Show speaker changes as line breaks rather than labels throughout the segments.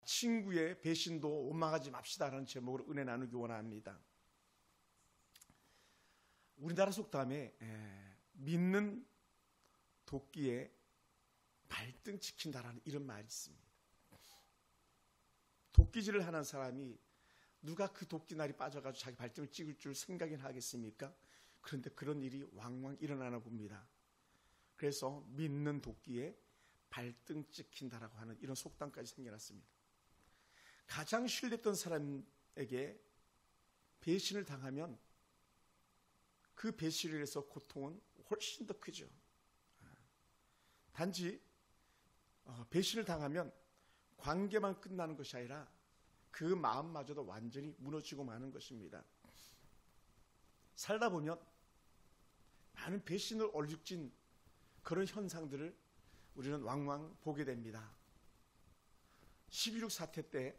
친구의 배신도 원망하지 맙시다라는 제목으로 은혜 나누기 원합니다. 우리나라 속담에 믿는 도끼에 발등 찍힌다라는 이런 말이 있습니다. 도끼질을 하는 사람이 누가 그 도끼날이 빠져가지고 자기 발등을 찍을 줄 생각이나 하겠습니까? 그런데 그런 일이 왕왕 일어나나 봅니다. 그래서 믿는 도끼에 발등 찍힌다라고 하는 이런 속담까지 생겨났습니다. 가장 신뢰했던 사람에게 배신을 당하면 그 배신을 해서 고통은 훨씬 더 크죠. 단지 배신을 당하면 관계만 끝나는 것이 아니라 그 마음마저도 완전히 무너지고 마는 것입니다. 살다 보면 많은 배신을 얼룩진 그런 현상들을 우리는 왕왕 보게 됩니다. 12.6 사태 때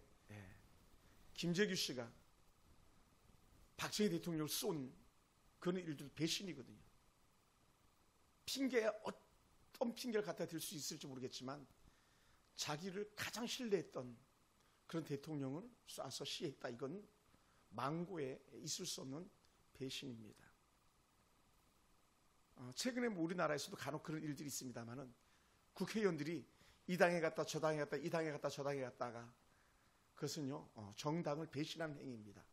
김재규 씨가 박정희 대통령을 쏜 그런 일들 배신이거든요. 핑계에 어떤 핑계를 갖다 댈 수 있을지 모르겠지만 자기를 가장 신뢰했던 그런 대통령을 쏴서 시해했다. 이건 망고에 있을 수 없는 배신입니다. 최근에 우리나라에서도 간혹 그런 일들이 있습니다만은 국회의원들이 이 당에 갔다 저 당에 갔다 이 당에 갔다 저 당에 갔다가 그것은요 정당을 배신하는 행위입니다.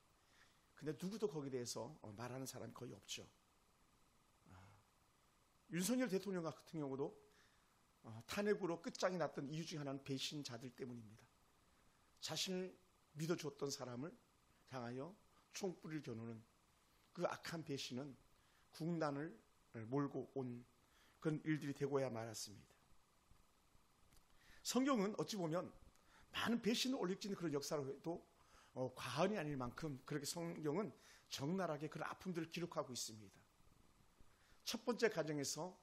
근데 누구도 거기에 대해서 말하는 사람이 거의 없죠. 윤석열 대통령 같은 경우도 탄핵으로 끝장이 났던 이유 중 하나는 배신자들 때문입니다. 자신을 믿어줬던 사람을 향하여 총불을 겨누는 그 악한 배신은 국난을 몰고 온 그런 일들이 되고야 말았습니다. 성경은 어찌 보면 많은 배신을 올리는 그런 역사로 해도 과언이 아닐 만큼 그렇게 성경은 적나라하게 그런 아픔들을 기록하고 있습니다. 첫 번째 가정에서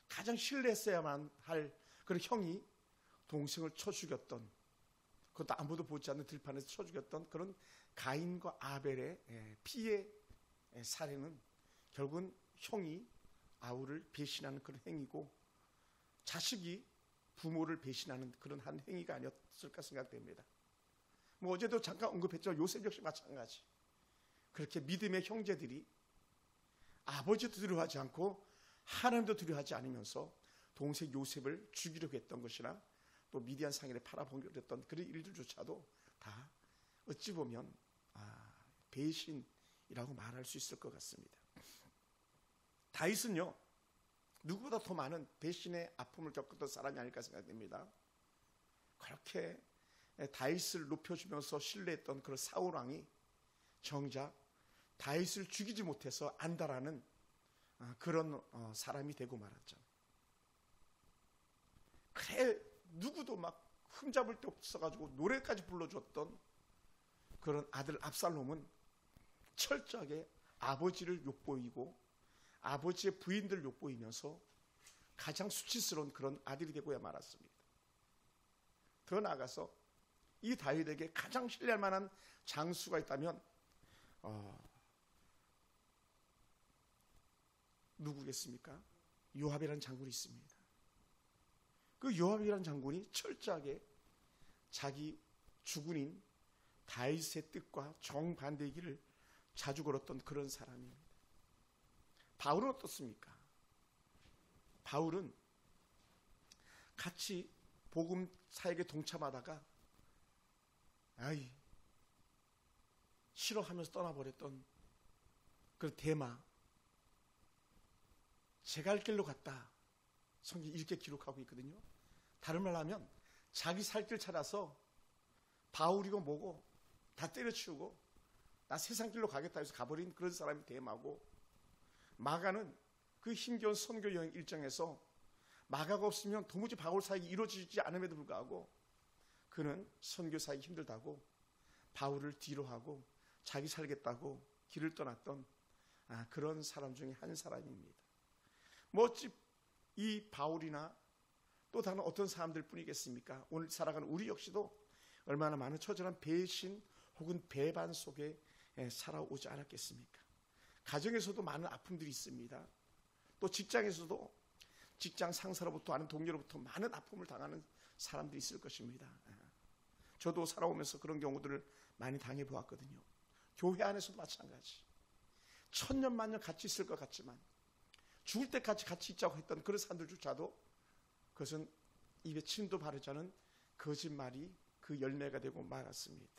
가장 신뢰했어야만 할 그런 형이 동생을 쳐 죽였던, 그것도 아무도 보지 않는 들판에서 쳐 죽였던 그런 가인과 아벨의 피해 살해는 결국은 형이 아우를 배신하는 그런 행위고 자식이 부모를 배신하는 그런 한 행위가 아니었을까 생각됩니다. 어제도 잠깐 언급했죠. 요셉 역시 마찬가지. 그렇게 믿음의 형제들이 아버지도 두려워하지 않고 하나님도 두려워하지 않으면서 동생 요셉을 죽이려고 했던 것이나 또 미디안 상인에 팔아먹으려고 했던 그런 일들조차도 다 어찌 보면 배신이라고 말할 수 있을 것 같습니다. 다윗은요 누구보다 더 많은 배신의 아픔을 겪었던 사람이 아닐까 생각됩니다. 그렇게 다윗을 높여주면서 신뢰했던 그런 사울 왕이 정작 다윗을 죽이지 못해서 안달하는 그런 사람이 되고 말았죠. 그래 누구도 막 흠잡을 데 없어가지고 노래까지 불러줬던 그런 아들 압살롬은 철저하게 아버지를 욕보이고 아버지의 부인들을 욕보이면서 가장 수치스러운 그런 아들이 되고야 말았습니다. 더 나아가서 이 다윗에게 가장 신뢰할 만한 장수가 있다면 누구겠습니까? 요압이라는 장군이 있습니다. 그 요압이라는 장군이 철저하게 자기 주군인 다윗의 뜻과 정반대의 길을 자주 걸었던 그런 사람입니다. 바울은 어떻습니까? 바울은 같이 복음 사역에 동참하다가 싫어하면서 떠나버렸던 그 데마, 제 갈 길로 갔다. 성경이 이렇게 기록하고 있거든요. 다른 말로 하면 자기 살 길 찾아서 바울이고 뭐고 다 때려치우고 나 세상 길로 가겠다 해서 가버린 그런 사람이 데마고, 마가는 그 힘겨운 선교 여행 일정에서 마가가 없으면 도무지 바울 사역이 이루어지지 않음에도 불구하고 그는 선교 사역이 힘들다고 바울을 뒤로하고 자기 살겠다고 길을 떠났던 그런 사람 중에 한 사람입니다. 어찌 이 바울이나 또 다른 어떤 사람들 뿐이겠습니까? 오늘 살아가는 우리 역시도 얼마나 많은 처절한 배신 혹은 배반 속에 살아오지 않았겠습니까? 가정에서도 많은 아픔들이 있습니다. 또 직장에서도 직장 상사로부터 아는 동료로부터 많은 아픔을 당하는 사람들이 있을 것입니다. 저도 살아오면서 그런 경우들을 많이 당해보았거든요. 교회 안에서도 마찬가지. 천년 만년 같이 있을 것 같지만 죽을 때까지 같이 있자고 했던 그런 사람들조차도 그것은 입에 침도 바르지 않은 거짓말이 그 열매가 되고 말았습니다.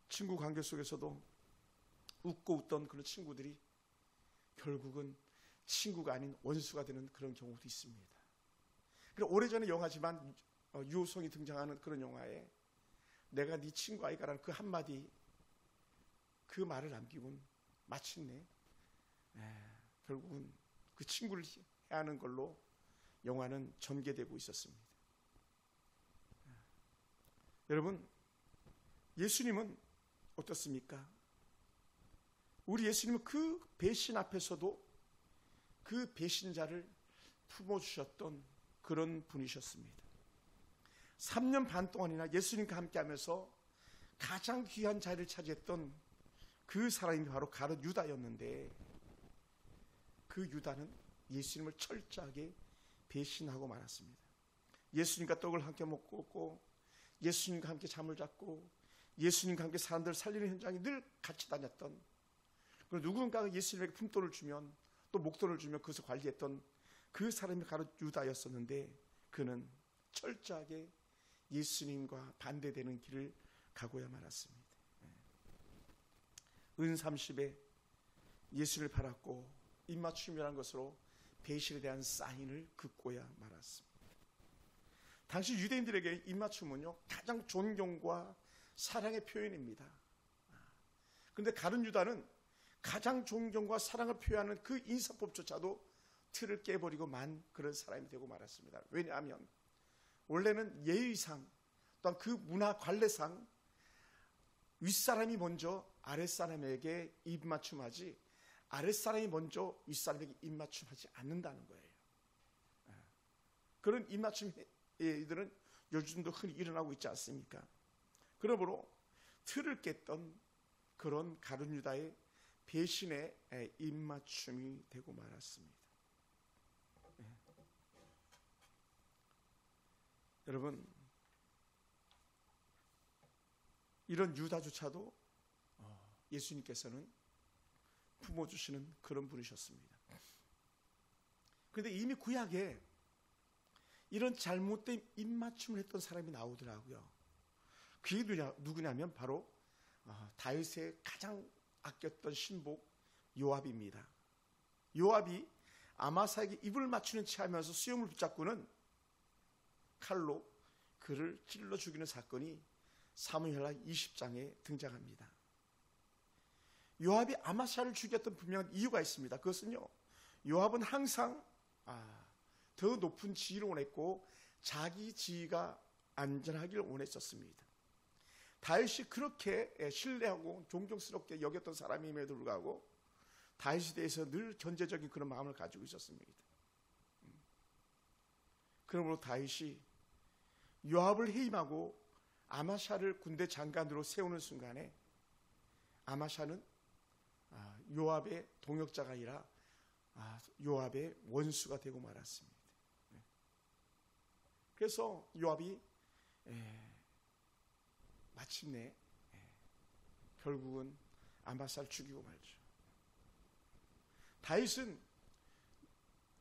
친구 관계 속에서도 웃고 웃던 그런 친구들이 결국은 친구가 아닌 원수가 되는 그런 경우도 있습니다. 그리고 오래전에 영화지만 유호성이 등장하는 그런 영화에 내가 네 친구 아이가라는 그 한마디, 그 말을 남기고는 마침내 결국은 그 친구를 해하는 걸로 영화는 전개되고 있었습니다. 여러분, 예수님은 어떻습니까? 우리 예수님은 그 배신 앞에서도 그 배신자를 품어주셨던 그런 분이셨습니다. 3년 반 동안이나 예수님과 함께하면서 가장 귀한 자리를 차지했던 그 사람이 바로 가룟 유다였는데, 그 유다는 예수님을 철저하게 배신하고 말았습니다. 예수님과 떡을 함께 먹고 예수님과 함께 잠을 잤고 예수님과 함께 사람들을 살리는 현장에 늘 같이 다녔던, 그리고 누군가가 예수님에게 품돈을 주면 또 목돈을 주면 그것을 관리했던 그 사람이 가룟 유다였었는데, 그는 철저하게 예수님과 반대되는 길을 가고야 말았습니다. 은 30에 예수를 팔았고 입맞춤이라는 것으로 배신에 대한 사인을 긋고야 말았습니다. 당시 유대인들에게 입맞춤은요, 가장 존경과 사랑의 표현입니다. 그런데 가룟 유다는 가장 존경과 사랑을 표현하는 그 인사법조차도 틀을 깨버리고 만 그런 사람이 되고 말았습니다. 왜냐하면 원래는 예의상 또한 그 문화 관례상 윗사람이 먼저 아랫사람에게 입맞춤하지 아랫사람이 먼저 윗사람에게 입맞춤하지 않는다는 거예요. 그런 입맞춤들은 요즘도 흔히 일어나고 있지 않습니까? 그러므로 틀을 깼던 그런 가룟 유다의 배신의 입맞춤이 되고 말았습니다. 여러분, 이런 유다조차도 예수님께서는 품어주시는 그런 분이셨습니다. 그런데 이미 구약에 이런 잘못된 입맞춤을 했던 사람이 나오더라고요. 그게 누구냐면 바로 다윗의 가장 아꼈던 신복 요압입니다. 요압이 아마사에게 입을 맞추는 채 하면서 수염을 붙잡고는 칼로 그를 찔러 죽이는 사건이 사무엘하 20장에 등장합니다. 요압이 아마샤를 죽였던 분명한 이유가 있습니다. 그것은요, 요압은 항상 더 높은 지위를 원했고 자기 지위가 안전하기를 원했었습니다. 다윗이 그렇게 신뢰하고 존경스럽게 여겼던 사람임에도 불구하고 다윗에 대해서 늘 견제적인 그런 마음을 가지고 있었습니다. 그러므로 다윗이 요압을 해임하고 아마샤를 군대 장관으로 세우는 순간에 아마샤는 요압의 동역자가 아니라 요압의 원수가 되고 말았습니다. 그래서 요압이 마침내 결국은 아마사를 죽이고 말죠. 다윗은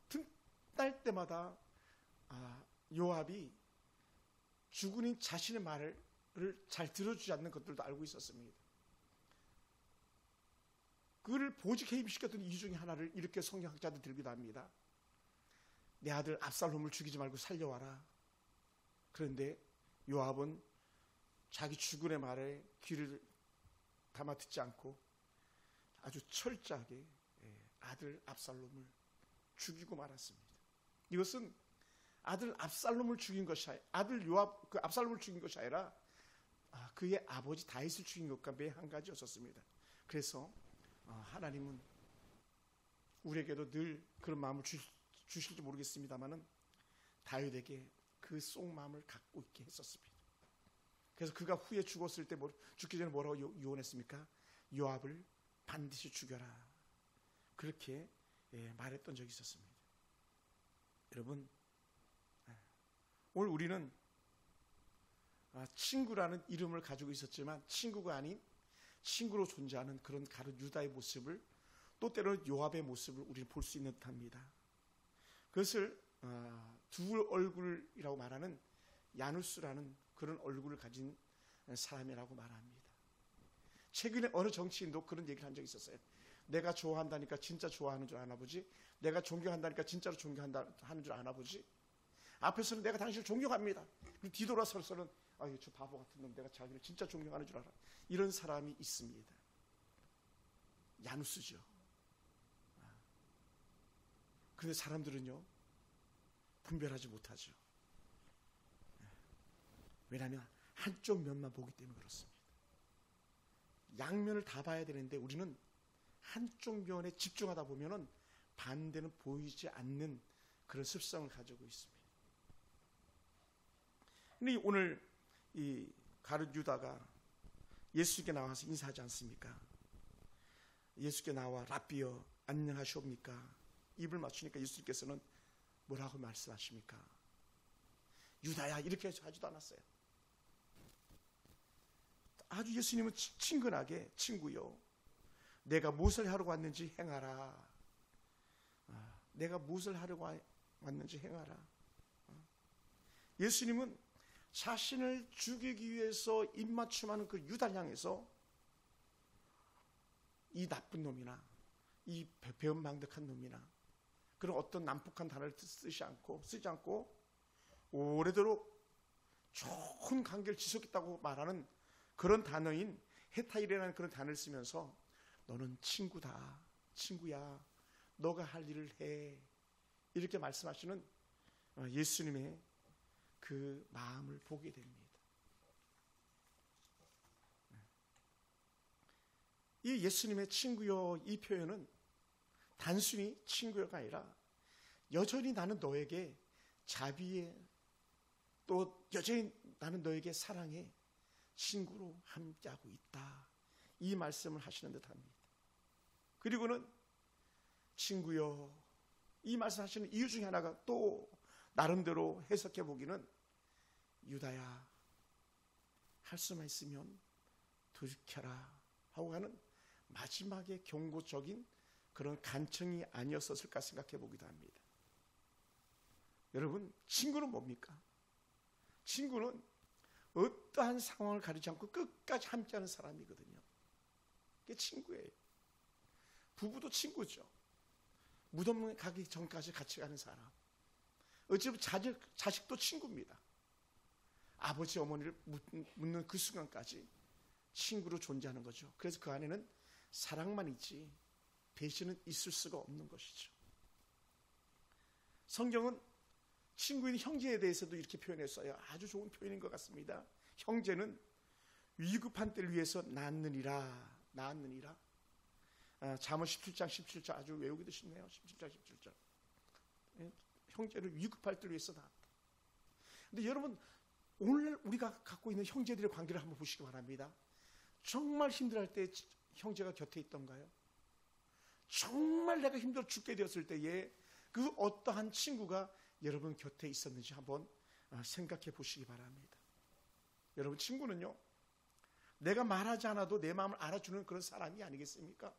틈날 때마다 요압이 죽은 자신의 말을 잘 들어주지 않는 것들도 알고 있었습니다. 그를 보직 해임시켰던 이유 중에 하나를 이렇게 성경학자들 들기도 합니다. 내 아들 압살롬을 죽이지 말고 살려와라. 그런데 요압은 자기 죽은의 말에 귀를 담아 듣지 않고 아주 철저하게 아들 압살롬을 죽이고 말았습니다. 이것은 아들 압살롬을 죽인 것이 아들 요압 그 압살롬을 죽인 것이 아니라 그의 아버지 다윗을 죽인 것과 매 한 가지였었습니다. 그래서 하나님은 우리에게도 늘 그런 마음을 주실지 모르겠습니다만은 다윗에게 그 속마음을 갖고 있게 했었습니다. 그래서 그가 후에 죽었을 때 죽기 전에 뭐라고 유언했습니까? 요압을 반드시 죽여라. 그렇게 말했던 적이 있었습니다. 여러분, 오늘 우리는 친구라는 이름을 가지고 있었지만 친구가 아닌 친구로 존재하는 그런 가룟 유다의 모습을, 또 때로는 요압의 모습을 우리는 볼 수 있는 듯합니다. 그것을 두 얼굴이라고 말하는 야누스라는 그런 얼굴을 가진 사람이라고 말합니다. 최근에 어느 정치인도 그런 얘기를 한 적이 있었어요. 내가 좋아한다니까 진짜 좋아하는 줄 아나 보지, 내가 존경한다니까 진짜로 존경하는 줄 아나 보지, 앞에서는 내가 당신을 존경합니다, 그리고 뒤돌아서서는 아유 저 바보 같은 놈, 내가 자기를 진짜 존경하는 줄 알아. 이런 사람이 있습니다. 야누스죠. 그런데 사람들은요 분별하지 못하죠. 왜냐하면 한쪽 면만 보기 때문에 그렇습니다. 양면을 다 봐야 되는데 우리는 한쪽 면에 집중하다 보면은 반대는 보이지 않는 그런 습성을 가지고 있습니다. 근데 오늘 이 가룟 유다가 예수께 나와서 인사하지 않습니까? 예수께 나와 라삐여 안녕하시옵니까? 입을 맞추니까 예수님께서는 뭐라고 말씀하십니까? 유다야 이렇게 하지도 않았어요. 아주 예수님은 친근하게 친구요, 내가 무엇을 하러 왔는지 행하라. 내가 무엇을 하러 왔는지 행하라. 예수님은 자신을 죽이기 위해서 입맞춤하는 그 유다를 향해서 이 나쁜 놈이나 이 배은망덕한 놈이나 그런 어떤 난폭한 단어를 쓰지 않고 오래도록 좋은 관계를 지속했다고 말하는 그런 단어인 헤타일이라는 그런 단어를 쓰면서 너는 친구다, 친구야, 너가 할 일을 해, 이렇게 말씀하시는 예수님의 그 마음을 보게 됩니다. 이 예수님의 친구요, 이 표현은 단순히 친구요가 아니라 여전히 나는 너에게 자비해, 또 여전히 나는 너에게 사랑해, 친구로 함께하고 있다, 이 말씀을 하시는 듯합니다. 그리고는 친구요, 이 말씀하시는 이유 중에 하나가 또 나름대로 해석해 보기는 유다야 할 수만 있으면 돌이켜라 하고 하는 마지막에 경고적인 그런 간청이 아니었었을까 생각해 보기도 합니다. 여러분, 친구는 뭡니까? 친구는 어떠한 상황을 가리지 않고 끝까지 함께하는 사람이거든요. 그게 친구예요. 부부도 친구죠. 무덤에 가기 전까지 같이 가는 사람. 어찌보면 자식도 친구입니다. 아버지 어머니를 묻는 그 순간까지 친구로 존재하는 거죠. 그래서 그 안에는 사랑만 있지 배신은 있을 수가 없는 것이죠. 성경은 친구인 형제에 대해서도 이렇게 표현했어요. 아주 좋은 표현인 것 같습니다. 형제는 위급한 때를 위해서 낳느니라. 잠언 17장 17절 아주 외우기도 쉽네요. 17장 17절. 형제를 위급할 때를 위해서 낳았다. 근데 여러분, 오늘 우리가 갖고 있는 형제들의 관계를 한번 보시기 바랍니다. 정말 힘들어할 때 형제가 곁에 있던가요? 정말 내가 힘들어 죽게 되었을 때에 그 어떠한 친구가 여러분 곁에 있었는지 한번 생각해 보시기 바랍니다. 여러분, 친구는요, 내가 말하지 않아도 내 마음을 알아주는 그런 사람이 아니겠습니까?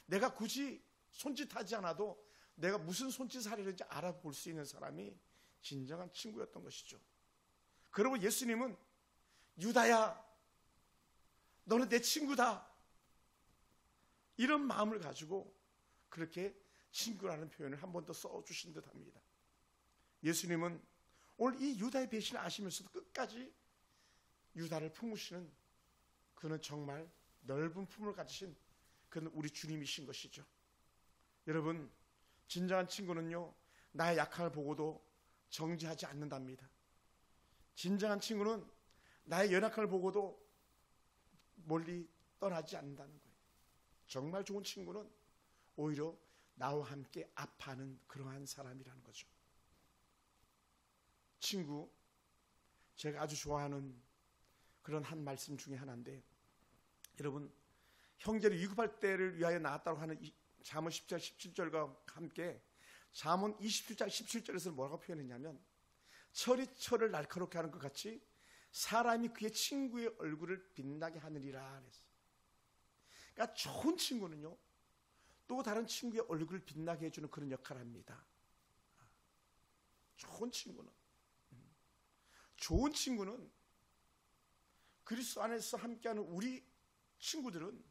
내가 굳이 손짓하지 않아도 내가 무슨 손짓을 하려는지 알아볼 수 있는 사람이 진정한 친구였던 것이죠. 그리고 예수님은 유다야, 너는 내 친구다, 이런 마음을 가지고 그렇게 친구라는 표현을 한 번 더 써주신 듯합니다. 예수님은 오늘 이 유다의 배신을 아시면서도 끝까지 유다를 품으시는, 그는 정말 넓은 품을 가지신 그는 우리 주님이신 것이죠. 여러분, 진정한 친구는요, 나의 약함을 보고도 정죄하지 않는답니다. 진정한 친구는 나의 연약함을 보고도 멀리 떠나지 않는다는 거예요. 정말 좋은 친구는 오히려 나와 함께 아파하는 그러한 사람이라는 거죠. 친구, 제가 아주 좋아하는 그런 한 말씀 중에 하나인데, 여러분, 형제를 위급할 때를 위하여 낳았다고 하는 잠언 10장 17절과 함께 잠언 27장 17절에서는 뭐라고 표현했냐면, 철이 철을 날카롭게 하는 것 같이 사람이 그의 친구의 얼굴을 빛나게 하느니라 그랬어요. 그러니까 좋은 친구는요, 또 다른 친구의 얼굴을 빛나게 해주는 그런 역할을 합니다. 좋은 친구는 그리스도 안에서 함께하는 우리 친구들은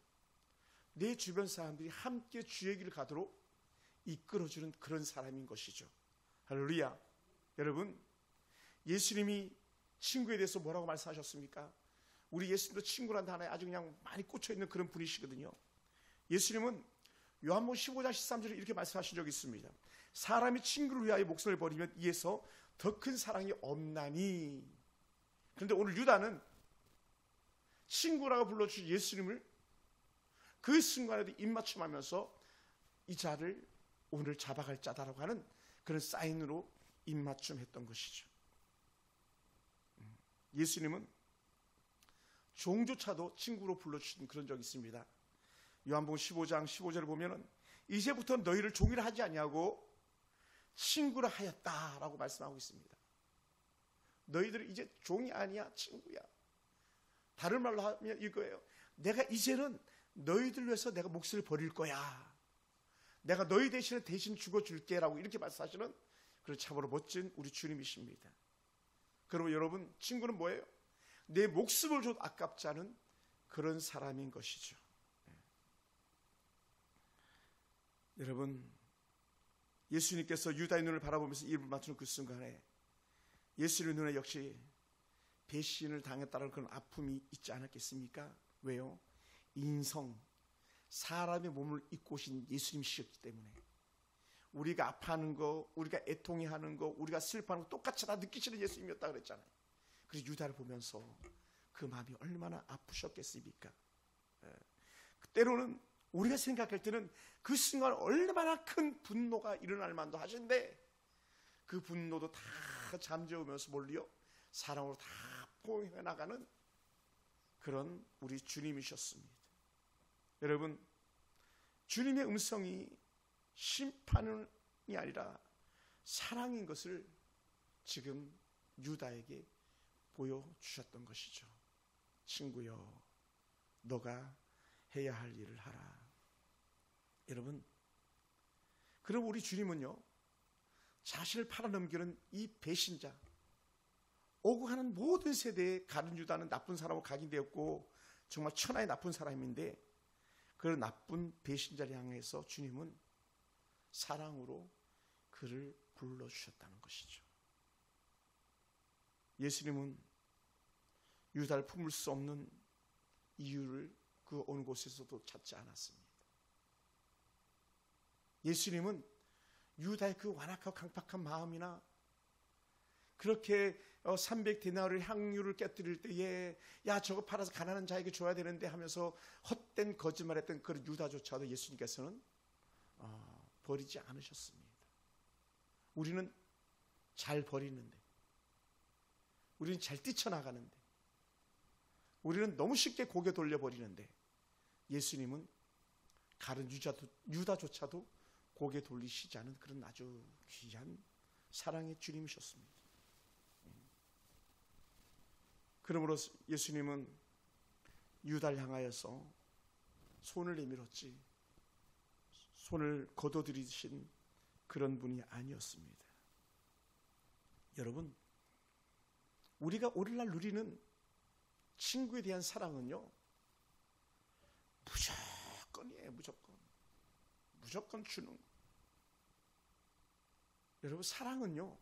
내 주변 사람들이 함께 주의 길을 가도록 이끌어주는 그런 사람인 것이죠. 할렐루야. 여러분, 예수님이 친구에 대해서 뭐라고 말씀하셨습니까? 우리 예수님도 친구란 단어에 아주 그냥 많이 꽂혀있는 그런 분이시거든요. 예수님은 요한복음 15장 13절에 이렇게 말씀하신 적이 있습니다. 사람이 친구를 위하여 목숨을 버리면 이에서 더 큰 사랑이 없나니. 그런데 오늘 유다는 친구라고 불러주신 예수님을 그 순간에도 입맞춤하면서 이 자를 오늘 잡아갈 자다라고 하는 그런 사인으로 입맞춤했던 것이죠. 예수님은 종조차도 친구로 불러주신 그런 적이 있습니다. 요한복음 15장 15절을 보면은 이제부터 너희를 종이라 하지 아니하고 친구라 하였다라고 말씀하고 있습니다. 너희들은 이제 종이 아니야, 친구야. 다른 말로 하면 이거예요. 내가 이제는 너희들 위해서 내가 목숨을 버릴 거야. 내가 너희 대신에 대신 죽어줄게 라고 이렇게 말씀하시는 그런 참으로 멋진 우리 주님이십니다. 그러면 여러분, 친구는 뭐예요? 내 목숨을 줘도 아깝지 않은 그런 사람인 것이죠. 여러분, 예수님께서 유다의 눈을 바라보면서 입을 맞추는 그 순간에 예수님의 눈에 역시 배신을 당했다는 그런 아픔이 있지 않았겠습니까? 왜요? 인성, 사람의 몸을 입고 오신 예수님이셨기 때문에 우리가 아파하는 거, 우리가 애통해하는 거, 우리가 슬퍼하는 거 똑같이 다 느끼시는 예수님이었다 그랬잖아요. 그래서 유다를 보면서 그 마음이 얼마나 아프셨겠습니까? 때로는 우리가 생각할 때는 그 순간 얼마나 큰 분노가 일어날 만도 하신데 그 분노도 다 잠재우면서 뭘요? 사랑으로 다 포용해 나가는 그런 우리 주님이셨습니다. 여러분, 주님의 음성이 심판이 아니라 사랑인 것을 지금 유다에게 보여주셨던 것이죠. 친구여, 너가 해야 할 일을 하라. 여러분, 그럼 우리 주님은요, 자신을 팔아넘기는 이 배신자, 오고 가는 모든 세대에 가룟 유다는 나쁜 사람으로 각인되었고 정말 천하의 나쁜 사람인데 그런 나쁜 배신자를 향해서 주님은 사랑으로 그를 불러주셨다는 것이죠. 예수님은 유다를 품을 수 없는 이유를 그 어느 곳에서도 찾지 않았습니다. 예수님은 유다의 그 완악하고 강팍한 마음이나 그렇게 300데나리의 향유를 깨뜨릴 때에 야 저거 팔아서 가난한 자에게 줘야 되는데 하면서 헛된 거짓말했던 그런 유다조차도 예수님께서는 버리지 않으셨습니다. 우리는 잘 버리는데, 우리는 잘 뛰쳐나가는데, 우리는 너무 쉽게 고개 돌려버리는데 예수님은 가룟 유다조차도 고개 돌리시지 않은 그런 아주 귀한 사랑의 주님이셨습니다. 그러므로 예수님은 유다를 향하여서 손을 내밀었지 손을 거둬들이신 그런 분이 아니었습니다. 여러분, 우리가 오늘날 누리는 친구에 대한 사랑은요, 무조건이에요. 무조건 주는 거. 여러분, 사랑은요,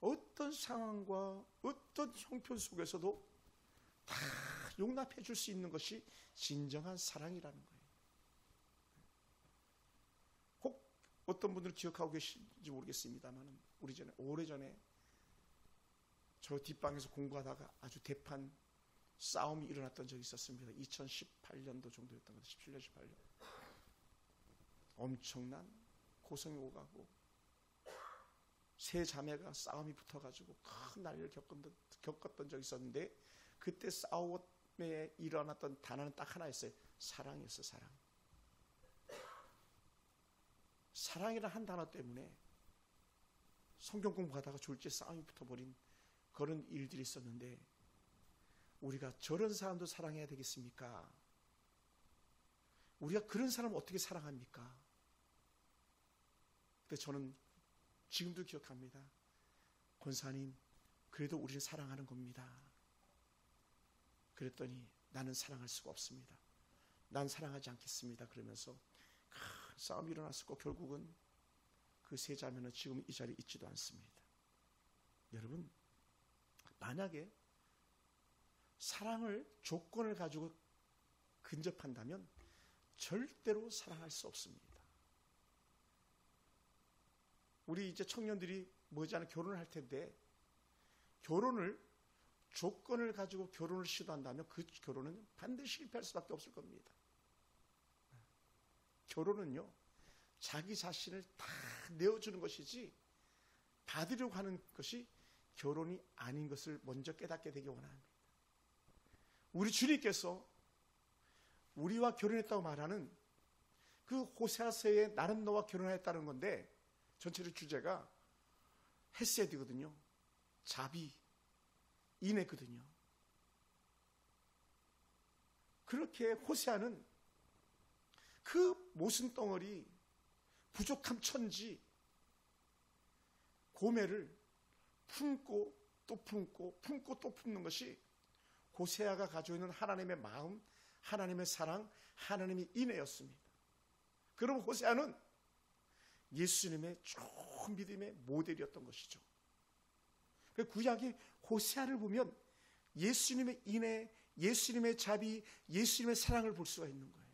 어떤 상황과 어떤 형편 속에서도 다 용납해 줄 수 있는 것이 진정한 사랑이라는 거예요. 혹 어떤 분들은 기억하고 계신지 모르겠습니다만 오래전에 저 뒷방에서 공부하다가 아주 대판 싸움이 일어났던 적이 있었습니다. 2018년도 정도였던 것 같아요. 17년, 18년. 엄청난 고성이 오가고 세 자매가 싸움이 붙어가지고 큰 난리를 겪었던 적이 있었는데 그때 싸움에 일어났던 단어는 딱 하나였어요. 사랑이었어요. 사랑. 사랑이라는 한 단어 때문에 성경 공부하다가 졸지에 싸움이 붙어버린 그런 일들이 있었는데 우리가 저런 사람도 사랑해야 되겠습니까? 우리가 그런 사람을 어떻게 사랑합니까? 근데 저는 지금도 기억합니다. 권사님, 그래도 우리를 사랑하는 겁니다. 그랬더니 나는 사랑할 수가 없습니다. 난 사랑하지 않겠습니다. 그러면서 큰 싸움이 일어났었고 결국은 그 세 자매는 지금 이 자리에 있지도 않습니다. 여러분, 만약에 사랑을 조건을 가지고 근접한다면 절대로 사랑할 수 없습니다. 우리 이제 청년들이 머지않아 결혼을 할 텐데 결혼을 조건을 가지고 결혼을 시도한다면 그 결혼은 반드시 실패할 수밖에 없을 겁니다. 결혼은요, 자기 자신을 다 내어주는 것이지 받으려고 하는 것이 결혼이 아닌 것을 먼저 깨닫게 되기 원합니다. 우리 주님께서 우리와 결혼했다고 말하는 그 호세아서에 나는 너와 결혼했다는 건데 전체적 주제가 헤세드거든요. 자비, 인애거든요. 그렇게 호세아는 그 모순덩어리, 부족함 천지, 고매를 품고 또 품고 품고 또 품는 것이 호세아가 가지고 있는 하나님의 마음, 하나님의 사랑, 하나님의 인애였습니다. 그럼 호세아는 예수님의 좋은 믿음의 모델이었던 것이죠. 구약의 호세아를 보면 예수님의 인애, 예수님의 자비, 예수님의 사랑을 볼 수가 있는 거예요.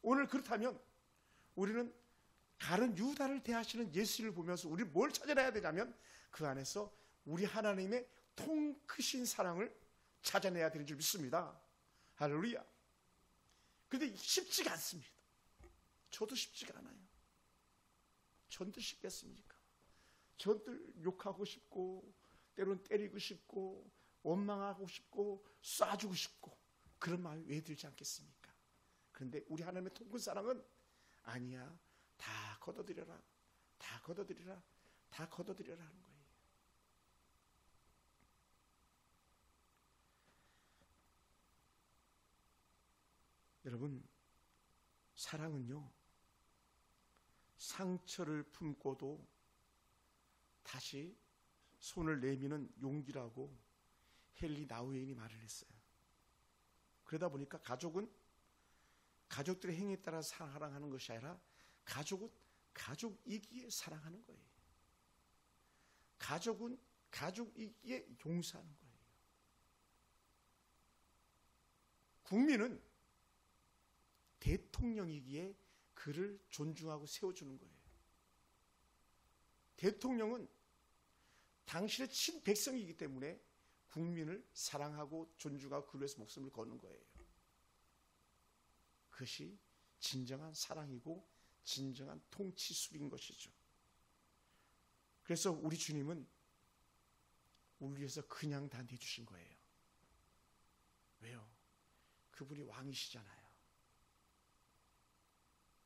오늘 그렇다면 우리는 다른 유다를 대하시는 예수를 보면서 우리 뭘 찾아내야 되냐면 그 안에서 우리 하나님의 통 크신 사랑을 찾아내야 되는 줄 믿습니다. 할렐루야. 그런데 쉽지가 않습니다. 저도 쉽지가 않아요. 전도 쉽겠습니까? 저들 욕하고 싶고 때로는 때리고 싶고 원망하고 싶고 쏴주고 싶고 그런 마음이 왜 들지 않겠습니까? 그런데 우리 하나님의 통큰 사랑은 아니야. 다 걷어들여라. 다 걷어들여라. 다 걷어들여라 하는 거예요. 여러분, 사랑은요, 상처를 품고도 다시 손을 내미는 용기라고 헨리 나우엔이 말을 했어요. 그러다 보니까 가족은 가족들의 행위에 따라 사랑하는 것이 아니라 가족은 가족이기에 사랑하는 거예요. 가족은 가족이기에 용서하는 거예요. 국민은 대통령이기에 그를 존중하고 세워주는 거예요. 대통령은 당신의 친백성이기 때문에 국민을 사랑하고 존중하고 그를 위해서 목숨을 거는 거예요. 그것이 진정한 사랑이고 진정한 통치술인 것이죠. 그래서 우리 주님은 우리 위해서 그냥 다 내주신 거예요. 왜요? 그분이 왕이시잖아요.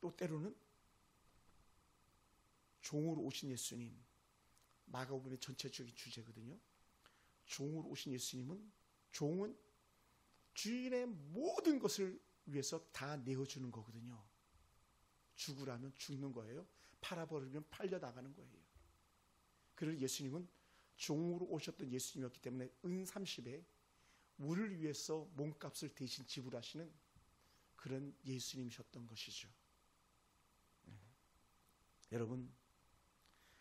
또 때로는 종으로 오신 예수님, 마가복음의 전체적인 주제거든요. 종으로 오신 예수님은 종은 주인의 모든 것을 위해서 다 내어주는 거거든요. 죽으라면 죽는 거예요. 팔아버리면 팔려나가는 거예요. 그래서 예수님은 종으로 오셨던 예수님이었기 때문에 은30에 우리를 위해서 몸값을 대신 지불하시는 그런 예수님이셨던 것이죠. 여러분,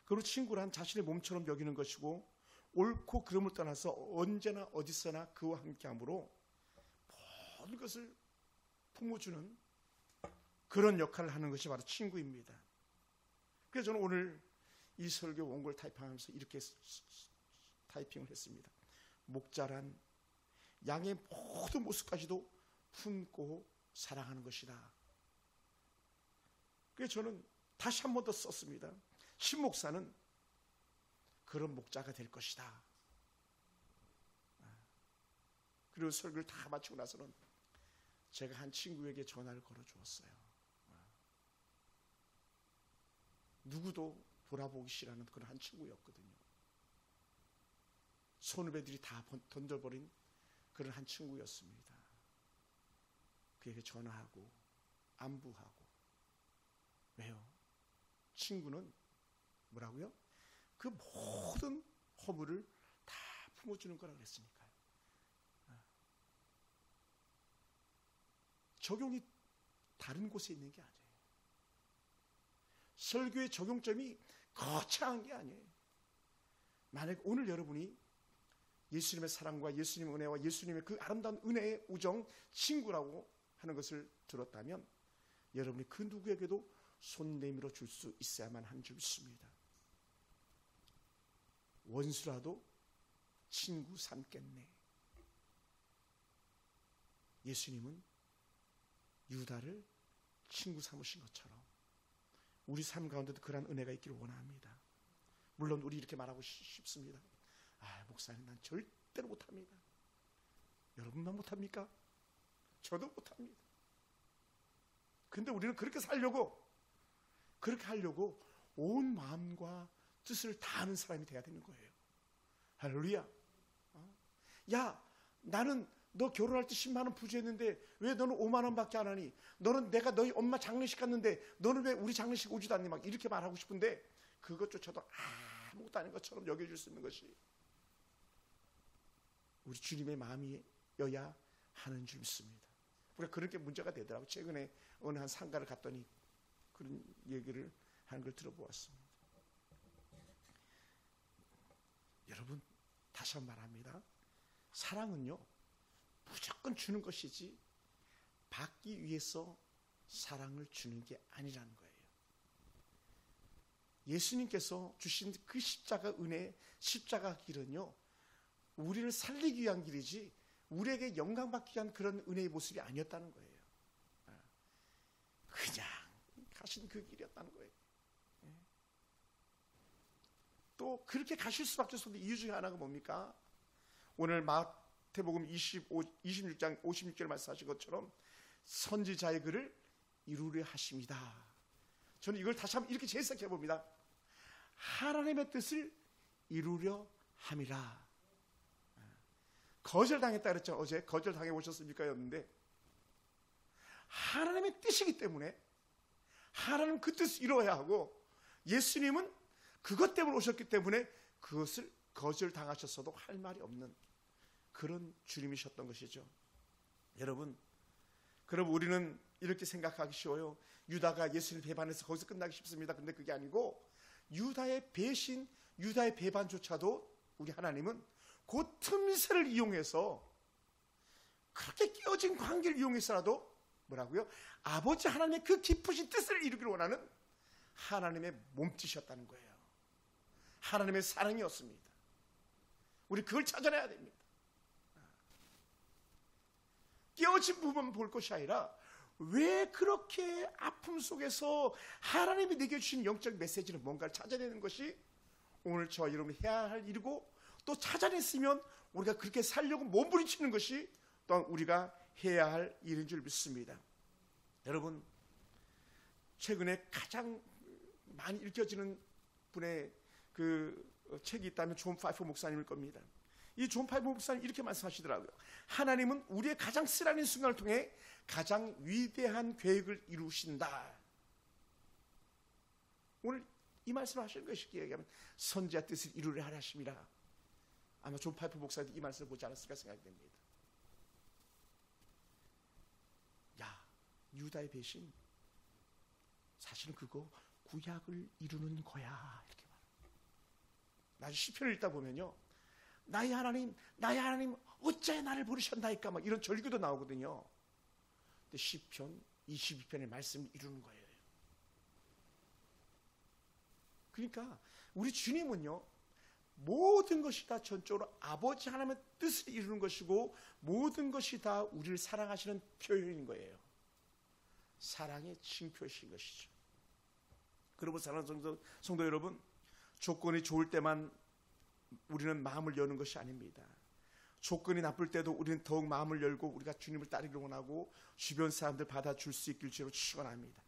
그리고 친구란 자신의 몸처럼 여기는 것이고 옳고 그름을 떠나서 언제나 어디서나 그와 함께함으로 모든 것을 품어주는 그런 역할을 하는 것이 바로 친구입니다. 그래서 저는 오늘 이 설교 원고를 타이핑하면서 이렇게 타이핑을 했습니다. 목자란 양의 모든 모습까지도 품고 사랑하는 것이다. 그래서 저는 다시 한 번 더 썼습니다. 신목사는 그런 목자가 될 것이다. 그리고 설교를 다 마치고 나서는 제가 한 친구에게 전화를 걸어 주었어요. 누구도 돌아보기 싫어하는 그런 한 친구였거든요. 선후배들이 다 던져버린 그런 한 친구였습니다. 그에게 전화하고 안부하고. 왜요? 친구는 뭐라고요? 그 모든 허물을 다 품어주는 거라고 그랬으니까요. 적용이 다른 곳에 있는 게 아니에요. 설교의 적용점이 거창한 게 아니에요. 만약 오늘 여러분이 예수님의 사랑과 예수님의 은혜와 예수님의 그 아름다운 은혜의 우정, 친구라고 하는 것을 들었다면 여러분이 그 누구에게도 손 내밀어 줄 수 있어야만 한 줄 믿습니다. 원수라도 친구 삼겠네. 예수님은 유다를 친구 삼으신 것처럼 우리 삶 가운데도 그러한 은혜가 있기를 원합니다. 물론 우리 이렇게 말하고 싶습니다. 목사님, 난 절대로 못합니다. 여러분만 못합니까? 저도 못합니다. 근데 우리는 그렇게 하려고 온 마음과 뜻을 다하는 사람이 돼야 되는 거예요. 할렐루야. 야, 나는 너 결혼할 때 10만 원 부주했는데 왜 너는 5만 원밖에 안 하니? 너는 내가 너희 엄마 장례식 갔는데 너는 왜 우리 장례식 오지도 않니? 막 이렇게 말하고 싶은데 그것조차도 아무것도 아닌 것처럼 여겨줄 수 있는 것이 우리 주님의 마음이어야 하는 줄 믿습니다. 우리가 그렇게 문제가 되더라고요. 최근에 어느 한 상가를 갔더니 그런 얘기를 하는 걸 들어보았습니다. 여러분, 다시 한번 말합니다. 사랑은요, 무조건 주는 것이지 받기 위해서 사랑을 주는 게 아니라는 거예요. 예수님께서 주신 그 십자가 은혜, 십자가 길은요, 우리를 살리기 위한 길이지 우리에게 영광받기 위한 그런 은혜의 모습이 아니었다는 거예요. 그냥 가신 그 길이었다는 거예요. 또 그렇게 가실 수밖에 없는 이유 중에 하나가 뭡니까? 오늘 마태복음 26장 56절 말씀하신 것처럼 선지자의 글을 이루려 하십니다. 저는 이걸 다시 한번 이렇게 재해석해 봅니다. 하나님의 뜻을 이루려 함이라. 거절당했다 그랬죠. 어제 거절당해 보셨습니까? 였는데 하나님의 뜻이기 때문에 하나님 그 뜻을 이루어야 하고 예수님은 그것 때문에 오셨기 때문에 그것을 거절당하셨어도 할 말이 없는 그런 주님이셨던 것이죠. 여러분, 그럼 우리는 이렇게 생각하기 쉬워요. 유다가 예수를 배반해서 거기서 끝나기 쉽습니다. 근데 그게 아니고 유다의 배신, 유다의 배반조차도 우리 하나님은 그 틈새를 이용해서 그렇게 끼어진 관계를 이용해서라도 뭐라고요? 아버지 하나님의 그 깊으신 뜻을 이루기를 원하는 하나님의 몸짓이었다는 거예요. 하나님의 사랑이었습니다. 우리 그걸 찾아내야 됩니다. 끼어진 부분만 볼 것이 아니라 왜 그렇게 아픔 속에서 하나님이 내게 주신 영적 메시지는 뭔가를 찾아내는 것이 오늘 저와 여러분이 해야 할 일이고 또 찾아냈으면 우리가 그렇게 살려고 몸부림치는 것이 또한 우리가 해야 할 일인 줄 믿습니다. 여러분, 최근에 가장 많이 읽혀지는 분의 그 책이 있다면 존 파이프 목사님일 겁니다. 이 존 파이프 목사님 이렇게 말씀하시더라고요. 하나님은 우리의 가장 쓰라린 순간을 통해 가장 위대한 계획을 이루신다. 오늘 이 말씀을 하시는 것이 얘기하면 선지자 뜻을 이루려 하심이라. 아마 존 파이프 목사님도 이 말씀을 보지 않았을까 생각이 됩니다. 야, 유다의 배신 사실은 그거 구약을 이루는 거야. 이렇게 말합니다. 나중에 시편을 읽다 보면요, 나의 하나님 어째 나를 버리셨나이까 막 이런 절규도 나오거든요. 근데 시편 22편의 말씀을 이루는 거예요. 그러니까 우리 주님은요, 모든 것이 다 전적으로 아버지 하나님의 뜻을 이루는 것이고 모든 것이 다 우리를 사랑하시는 표현인 거예요. 사랑의 징표이신 것이죠. 그러므로 사랑하는 성도 여러분, 조건이 좋을 때만 우리는 마음을 여는 것이 아닙니다. 조건이 나쁠 때도 우리는 더욱 마음을 열고 우리가 주님을 따르기를 원하고 주변 사람들 받아줄 수 있길 주로 축원합니다.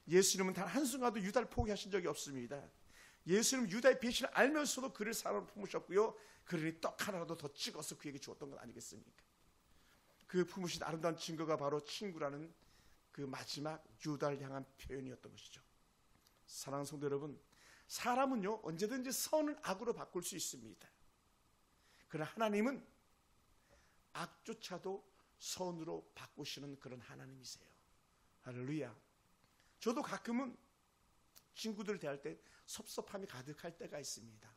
예수님은 단 한순간도 유다를 포기하신 적이 없습니다. 예수님 유다의 배신을 알면서도 그를 사랑으로 품으셨고요. 그러니 떡 하나라도 더 찍어서 그에게 주었던 것 아니겠습니까? 그 품으신 아름다운 증거가 바로 친구라는 그 마지막 유다를 향한 표현이었던 것이죠. 사랑하는 성도 여러분, 사람은요 언제든지 선을 악으로 바꿀 수 있습니다. 그러나 하나님은 악조차도 선으로 바꾸시는 그런 하나님이세요. 할렐루야. 저도 가끔은 친구들 대할 때 섭섭함이 가득할 때가 있습니다.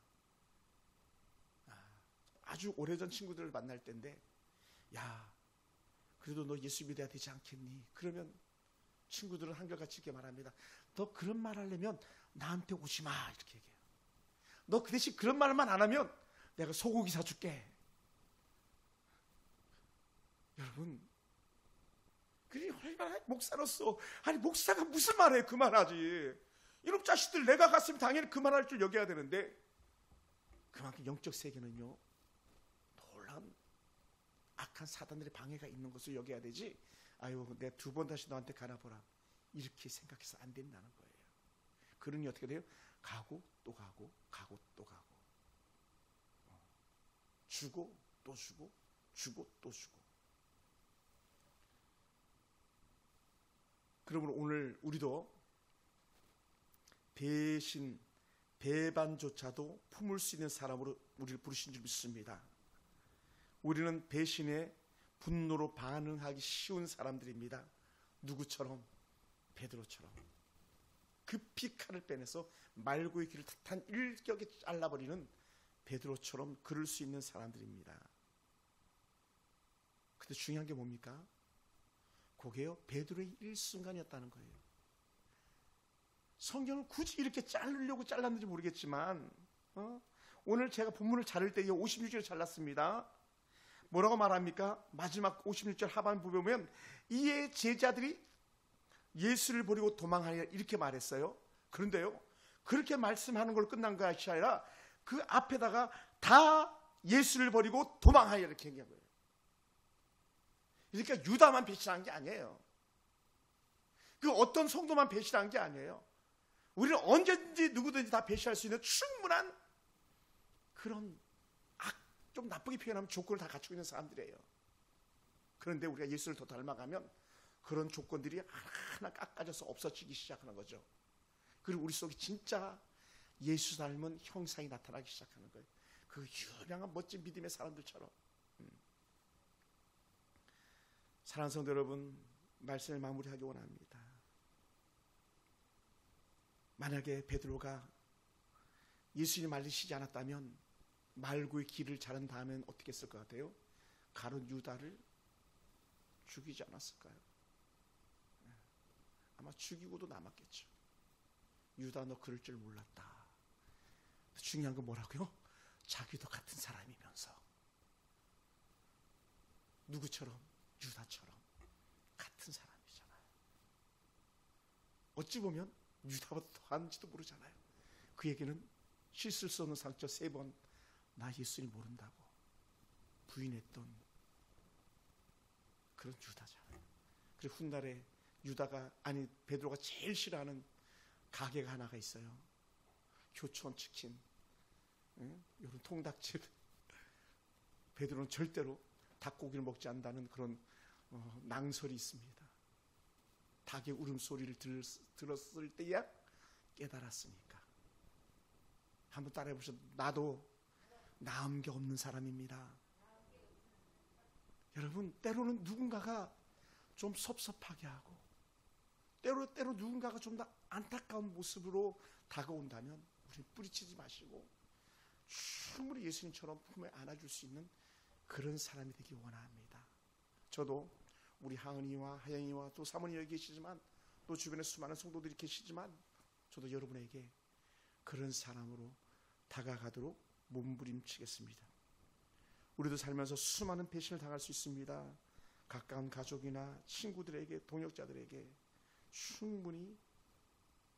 아주 오래전 친구들을 만날 때인데, 야, 그래도 너 예수 믿어야 되지 않겠니? 그러면 친구들은 한결같이 이렇게 말합니다. 너 그런 말 하려면 나한테 오지 마, 이렇게 얘기해요. 너 그 대신 그런 말만 안 하면 내가 소고기 사줄게. 여러분, 그게 얼마나 목사로서, 아니 목사가 무슨 말해? 그만하지. 이런 자식들 내가 갔으면 당연히 그만할 줄 여겨야 되는데, 그만큼 영적 세계는요 놀라운 악한 사단들의 방해가 있는 것을 여겨야 되지, 아유 내가 두 번 다시 너한테 가라보라 이렇게 생각해서 안 된다는 거예요. 그러니 어떻게 돼요? 가고 또 가고 가고 또 가고, 주고 또 주고 주고 또 주고. 그러므로 오늘 우리도 배신, 배반조차도 품을 수 있는 사람으로 우리를 부르신 줄 믿습니다. 우리는 배신에 분노로 반응하기 쉬운 사람들입니다. 누구처럼? 베드로처럼. 급히 칼을 빼내서 말고의 길을 단 일격에 잘라버리는 베드로처럼 그럴 수 있는 사람들입니다. 근데 중요한 게 뭡니까? 그게요 베드로의 일순간이었다는 거예요. 성경을 굳이 이렇게 자르려고 잘랐는지 모르겠지만, 오늘 제가 본문을 자를 때 56절 잘랐습니다. 뭐라고 말합니까? 마지막 56절 하반부 보면 이에 제자들이 예수를 버리고 도망하리라 이렇게 말했어요. 그런데요 그렇게 말씀하는 걸 끝난 것이 아니라 그 앞에다가 다 예수를 버리고 도망하리라 이렇게 얘기한 거예요. 그러니까 유다만 배신한 게 아니에요. 그 어떤 성도만 배신한 게 아니에요. 우리는 언제든지 누구든지 다 배신할 수 있는 충분한 그런 좀 나쁘게 표현하면 조건을 다 갖추고 있는 사람들이에요. 그런데 우리가 예수를 더 닮아가면 그런 조건들이 하나하나 깎아져서 없어지기 시작하는 거죠. 그리고 우리 속에 진짜 예수 닮은 형상이 나타나기 시작하는 거예요. 그 유명한 멋진 믿음의 사람들처럼. 사랑하는 성도 여러분, 말씀을 마무리하기 원합니다. 만약에 베드로가 예수님 말리시지 않았다면 말고의 길을 자른 다음엔 어떻게 했을 것 같아요? 가룟 유다를 죽이지 않았을까요? 아마 죽이고도 남았겠죠. 유다 너 그럴 줄 몰랐다. 중요한 건 뭐라고요? 자기도 같은 사람이면서 누구처럼? 유다처럼 같은 사람이잖아요. 어찌 보면 유다보다 더한지도 모르잖아요. 그에게는 씻을 수 없는 상처 3번 나 예수님 모른다고 부인했던 그런 유다잖아요. 그리고 훗날에 베드로가 제일 싫어하는 가게가 하나가 있어요. 교촌 치킨, 이런 통닭집. 베드로는 절대로 닭고기를 먹지 않는다는 그런 낭설이 있습니다. 닭의 울음소리를 들었을 때야 깨달았으니까. 한번 따라해 보셔도 나도 나은 게 없는 사람입니다. 여러분, 때로는 누군가가 좀 섭섭하게 하고 때로 누군가가 좀 더 안타까운 모습으로 다가온다면 우리는 뿌리치지 마시고 충분히 예수님처럼 품에 안아줄 수 있는 그런 사람이 되기 원합니다. 저도 우리 하은이와 하영이와 또 사모님 여기 계시지만 또 주변에 수많은 성도들이 계시지만 저도 여러분에게 그런 사람으로 다가가도록 몸부림치겠습니다. 우리도 살면서 수많은 배신을 당할 수 있습니다. 가까운 가족이나 친구들에게, 동역자들에게 충분히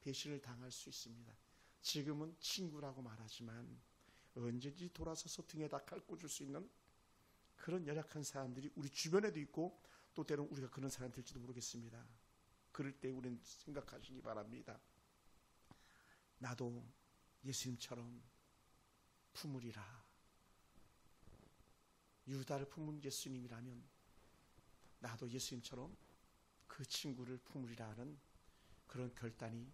배신을 당할 수 있습니다. 지금은 친구라고 말하지만 언제든지 돌아서서 등에다 칼 꽂을 수 있는 그런 연약한 사람들이 우리 주변에도 있고 또 때로는 우리가 그런 사람 될지도 모르겠습니다. 그럴 때 우리는 생각하시기 바랍니다. 나도 예수님처럼 품으리라. 유다를 품은 예수님이라면 나도 예수님처럼 그 친구를 품으리라 하는 그런 결단이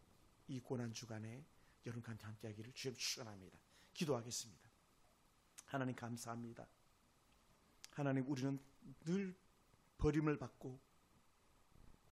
이 고난주간에 여러분과 함께 하기를 주님 축원합니다. 기도하겠습니다. 하나님 감사합니다. 하나님, 우리는 늘 버림을 받고